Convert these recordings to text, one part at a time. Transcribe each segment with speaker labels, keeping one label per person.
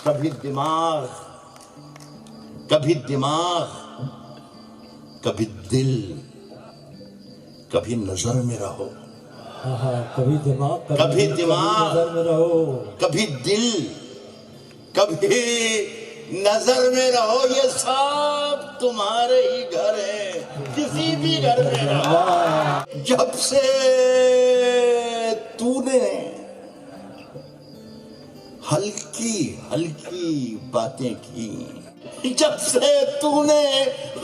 Speaker 1: کبھی دماغ، کبھی دماغ، کبھی دل، کبھی نظر میں رہو،
Speaker 2: کبھی دماغ،
Speaker 1: کبھی دماغ،
Speaker 2: نظر میں رہو،
Speaker 1: کبھی دل، کبھی نظر میں رہو، یہ سب تمہارے ہی گھر ہے، کسی بھی گھر میں رہو۔ جب سے تو نے ہلکی ہلکی باتیں کی، جب سے تو نے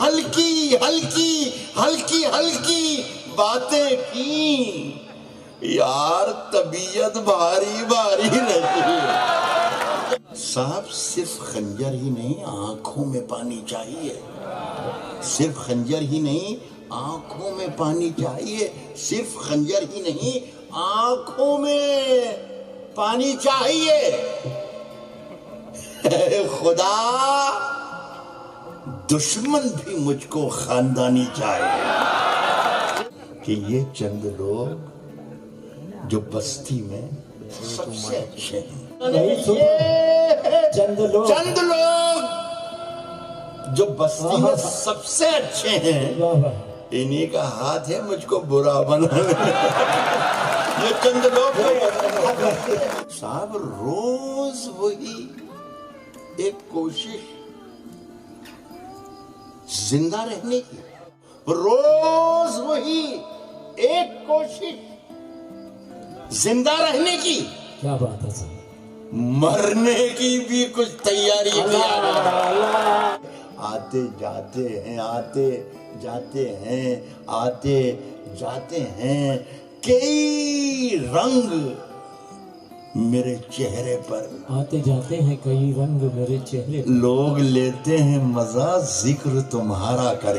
Speaker 1: ہلکی ہلکی ہلکی ہلکی باتیں کی، یار طبیعت بھاری بھاری رہتی ہے۔ صاحب صرف خنجر ہی نہیں، آنکھوں میں پانی چاہیے، صرف خنجر ہی نہیں، آنکھوں میں پانی چاہیے، صرف خنجر ہی نہیں، آنکھوں میں پانی چاہیے۔ اے خدا، دشمن بھی مجھ کو خاندانی چاہیے، کہ یہ چند لوگ جو بستی میں سب سے اچھے ہیں،
Speaker 2: چند
Speaker 1: لوگ جو بستی میں سب سے اچھے ہیں، انہی کا ہاتھ ہے مجھ کو برا بنانے۔ یہ چند لوگ صاحب روز وہی ایک کوشش زندہ رہنے کی، روز وہی ایک کوشش زندہ رہنے کی،
Speaker 2: کیا بات ہے صاحب،
Speaker 1: مرنے کی بھی کچھ تیاری کیا۔ آتے جاتے ہیں، آتے جاتے ہیں، آتے جاتے ہیں، کئی رنگ میرے چہرے پر،
Speaker 2: آتے جاتے ہیں کئی رنگ میرے چہرے پر،
Speaker 1: لوگ لیتے ہیں مزہ ذکر تمہارا کر کے۔